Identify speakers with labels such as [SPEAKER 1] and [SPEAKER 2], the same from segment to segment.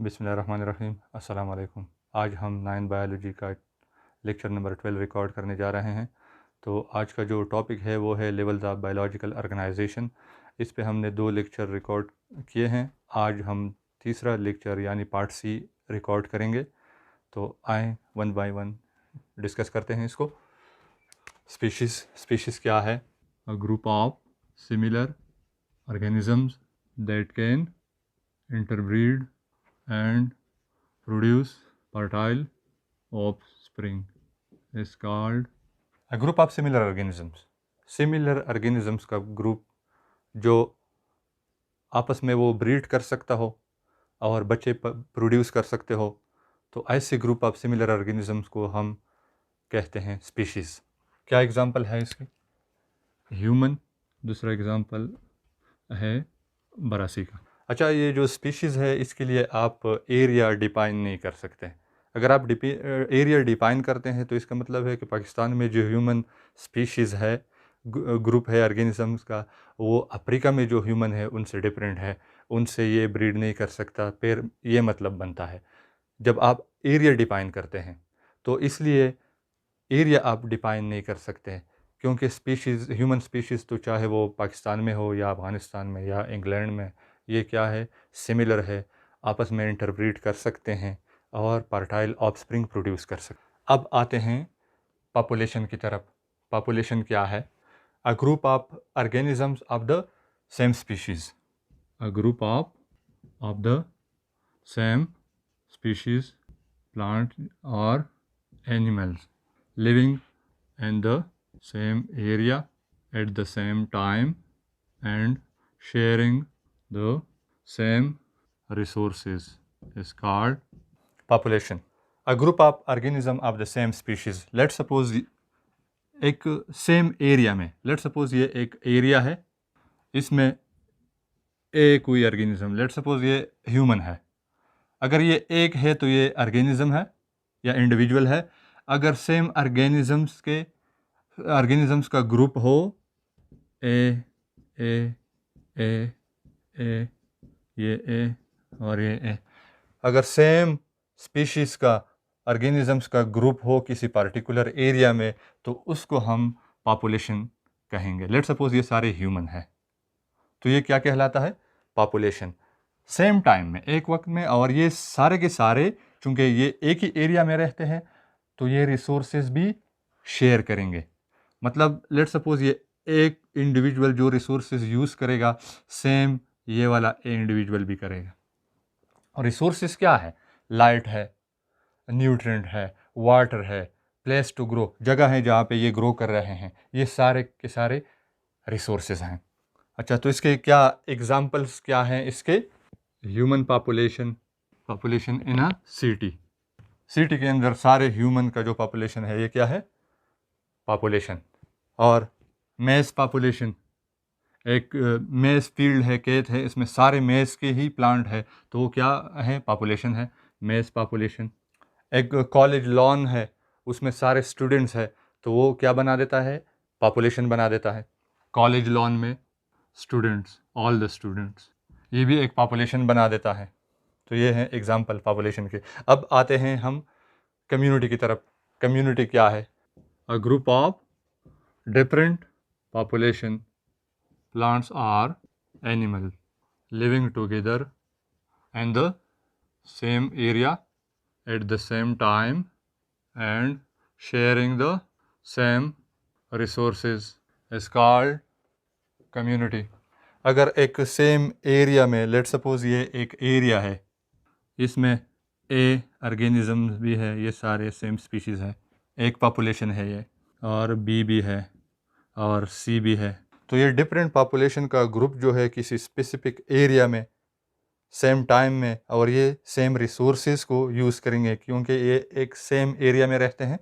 [SPEAKER 1] बिस्मिल्लाहिर्रहमानिर्रहीम। अस्सलाम वालेकुम। आज हम 9 बायोलॉजी का लेक्चर नंबर 12 रिकॉर्ड करने जा रहे हैं। तो आज का जो टॉपिक है वो है लेवल्स ऑफ बायोलॉजिकल ऑर्गेनाइजेशन। इस पे हमने 2 लेक्चर रिकॉर्ड किए हैं। आज हम तीसरा लेक्चर यानी पार्ट सी रिकॉर्ड करेंगे। तो आए वन बाय वन डिस्कस करते हैं इसको। स्पीशीज़ क्या है? A group of similar organisms that can interbreed and produce fertile offspring is called a group of similar organisms. Similar organisms का ग्रुप जो आपस में वो ब्रीड कर सकता हो और बच्चे प्रोड्यूस कर सकते हो, तो ऐसे ग्रुप ऑफ सिमिलर ऑर्गेनिजम्स को हम कहते हैं स्पीशीज़। क्या एग्जांपल है इसके? ह्यूमन, दूसरा एग्जांपल है बरासी का। अच्छा, ये जो स्पीशीज़ है इसके लिए आप एरिया डिफाइन नहीं कर सकते। अगर आप एरिया डिफाइन करते हैं तो इसका मतलब है कि पाकिस्तान में जो ह्यूमन स्पीशीज़ है, ग्रुप है ऑर्गेनिजम्स का, वो अफ्रीका में जो ह्यूमन है उनसे डिफरेंट है, उनसे ये ब्रीड नहीं कर सकता। फिर ये मतलब बनता है जब आप एरिया डिफाइन करते हैं। तो इसलिए एरिया आप डिफाइन नहीं कर सकते, क्योंकि स्पीशीज़, ह्यूमन स्पीशीज़ तो चाहे वो पाकिस्तान में हो या अफ़गानिस्तान में या इंग्लैंड में, ये क्या है, सिमिलर है, आपस में इंटरब्रीड कर सकते हैं और फर्टाइल ऑफस्प्रिंग प्रोड्यूस कर सकते। अब आते हैं पॉपुलेशन की तरफ। पॉपुलेशन क्या है? A group of organisms of the same species. A group of the same species, plant और animals living in the same area at the same time and sharing the same resources is called population. A group of organism of the same species. Let's suppose एक same area में, let's suppose ये एक area है, इसमें एक कोई organism, let's suppose ये human है। अगर ये एक है तो ये ऑर्गेनिज्म है या इंडिविजुअल है। अगर सेम ऑर्गेनिजम्स का ग्रुप हो, ए ए ए ए, ये ए और ये ए, अगर सेम स्पीशीज़ का ऑर्गेनिजम्स का ग्रुप हो किसी पार्टिकुलर एरिया में, तो उसको हम पॉपुलेशन कहेंगे। लेट्स सपोज ये सारे ह्यूमन है, तो ये क्या कहलाता है? पॉपुलेशन। सेम टाइम में, एक वक्त में, और ये सारे के सारे चूँकि ये एक ही एरिया में रहते हैं तो ये रिसोर्सेज भी शेयर करेंगे। मतलब लेट्स सपोज ये एक इंडिविजुअल जो रिसोर्सेज यूज़ करेगा, सेम ये वाला इंडिविजुअल भी करेगा। और रिसोर्सेज क्या है? लाइट है, न्यूट्रिएंट है, वाटर है, प्लेस टू ग्रो, जगह है जहाँ पे ये ग्रो कर रहे हैं, ये सारे के सारे रिसोर्सेज हैं। अच्छा, तो इसके क्या एग्जांपल्स क्या हैं इसके? Human population in a city के अंदर सारे ह्यूमन का जो पॉपुलेशन है, ये क्या है? पॉपुलेशन। और मेज़ पॉपुलेशन, एक मेज़ फील्ड है, खेत है, इसमें सारे मेज़ के ही प्लांट है, तो वो क्या है? पॉपुलेशन है, मेज़ पॉपुलेशन। एक कॉलेज लॉन है, उसमें सारे स्टूडेंट्स है, तो वो क्या बना देता है? पॉपुलेशन बना देता है। कॉलेज लॉन में स्टूडेंट्स, ऑल द स्टूडेंट्स, ये भी एक पॉपुलेशन बना देता है। तो ये है एग्जांपल पॉपुलेशन के। अब आते हैं हम कम्युनिटी की तरफ। कम्युनिटी क्या है? A group of different population, plants or animal living together in the same area at the same time and sharing the same resources is called community. अगर एक सेम एरिया में, लेट सपोज ये एक area है, इसमें ए organisms भी है, ये सारे सेम स्पीशीज़ है, एक पॉपुलेशन है ये, और बी भी है और सी भी है, तो ये डिफरेंट पॉपुलेशन का ग्रुप जो है किसी स्पेसिफिक एरिया में सेम टाइम में, और ये सेम रिसोर्सेज को यूज़ करेंगे क्योंकि ये एक सेम एरिया में रहते हैं।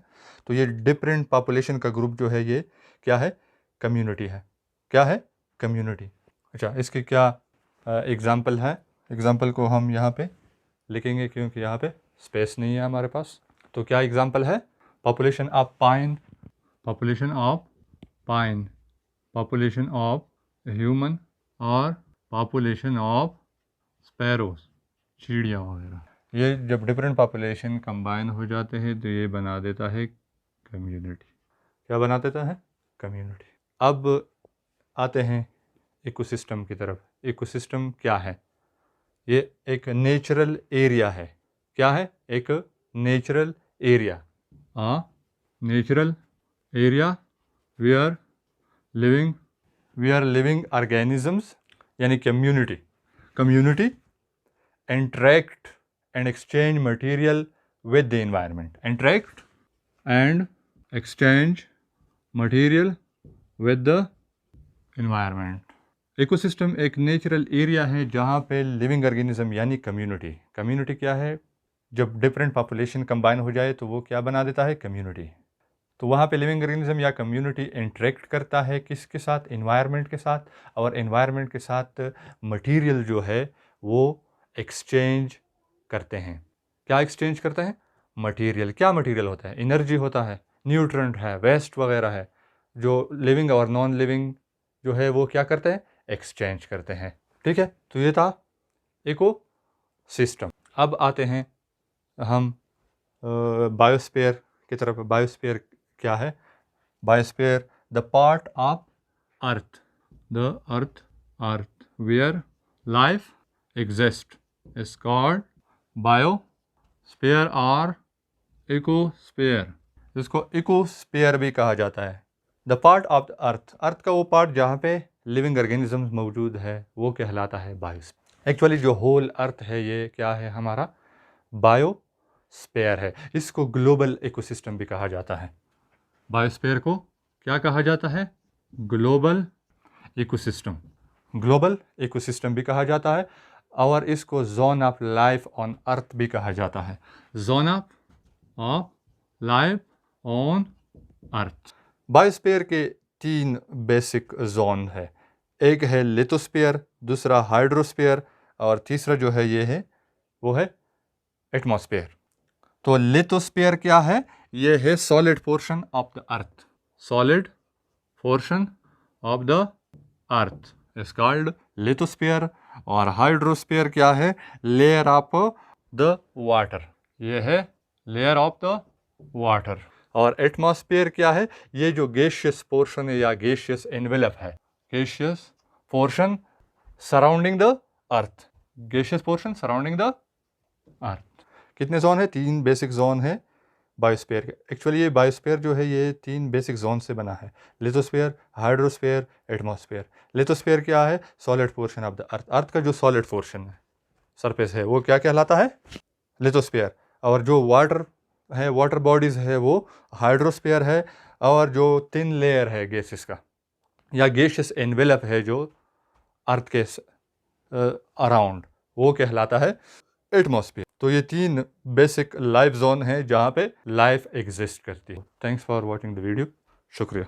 [SPEAKER 1] तो ये डिफरेंट पॉपुलेशन का ग्रुप जो है, ये क्या है? कम्युनिटी है। क्या है? कम्युनिटी। अच्छा, इसके क्या एग्जांपल है? एग्जांपल को हम यहाँ पे लिखेंगे क्योंकि यहाँ पे स्पेस नहीं है हमारे पास। तो क्या एग्जांपल है? Population of pine, population of pine, population of human, और पॉपुलेशन ऑफ स्पैरोज, चिड़िया वगैरह। ये जब डिफरेंट पॉपुलेशन कंबाइन हो जाते हैं तो ये बना देता है कम्युनिटी। क्या बना देता है? कम्युनिटी। अब आते हैं इकोसिस्टम की तरफ। इकोसिस्टम क्या है? ये एक नेचुरल एरिया है। क्या है? एक natural area. Natural area we are living organisms यानी community interact and exchange material with the environment. Interact and exchange material with the environment. Ecosystem एक नेचुरल एरिया है जहाँ पे लिविंग ऑर्गेनिज्म यानी कम्युनिटी क्या है? जब डिफरेंट पॉपुलेशन कंबाइन हो जाए तो वो क्या बना देता है? कम्युनिटी। तो वहाँ पे लिविंग ऑर्गेनिज्म या कम्युनिटी इंटरेक्ट करता है किसके साथ? एनवायरनमेंट के साथ। और एनवायरनमेंट के साथ मटेरियल जो है वो एक्सचेंज करते हैं। क्या एक्सचेंज करते हैं? मटेरियल। क्या मटेरियल होता है? एनर्जी होता है, न्यूट्रेंट है, वेस्ट वगैरह है, जो लिविंग और नॉन लिविंग जो है वो क्या करते हैं? एक्सचेंज करते हैं। ठीक है, तो ये था इको सिस्टम। अब आते हैं हम बायोस्फीयर की तरफ। बायोस्फीयर क्या है? Biosphere the part of earth where life exist is called biosphere और इकोस्फीयर। इसको इकोस्फीयर भी कहा जाता है। The part of the earth का वो पार्ट जहाँ पे लिविंग ऑर्गेनिजम्स मौजूद है वो कहलाता है बायोस्फीयर। एक्चुअली जो होल अर्थ है ये क्या है? हमारा बायोस्फीयर है। इसको ग्लोबल इकोसिस्टम भी कहा जाता है। बायोस्फीयर को क्या कहा जाता है? ग्लोबल इकोसिस्टम भी कहा जाता है और इसको zone of life on earth भी कहा जाता है। Zone of life on earth. Biosphere के 3 बेसिक जोन है। एक है लिथोस्फीयर, दूसरा हाइड्रोस्फीयर और तीसरा जो है ये है वो है एटमॉस्फेयर। तो लिथोस्फीयर क्या है? ये है solid portion of the earth. Solid portion of the earth is called lithosphere. और हाइड्रोस्फीयर क्या है? Layer of the water. ये है लेयर ऑफ द वाटर। और एटमॉस्फेयर क्या है? ये जो गैसियस पोर्शन है या गैसियस एनवेलप है, gaseous portion surrounding the earth. Gaseous portion surrounding the earth. कितने जोन है? 3 बेसिक जोन है बायोस्फीयर के। एक्चुअली ये बायोस्फीयर जो है ये 3 बेसिक जोन से बना है। Lithosphere, hydrosphere, atmosphere. लिथोस्फीयर क्या है? Solid portion of the earth. Earth का जो सॉलिड पोर्शन है, सरफेस है, वो क्या कहलाता है? लिथोस्फीयर। और जो वाटर है, वाटर बॉडीज़ है, वो हाइड्रोस्फीयर है। और जो थिन लेयर है गैसेस का या गैसियस एनवेलप है जो अर्थ के अराउंड, वो कहलाता है एटमॉस्फेयर। तो ये 3 बेसिक लाइफ जोन है जहाँ पे लाइफ एग्जिस्ट करती है। Thanks for watching the video. शुक्रिया।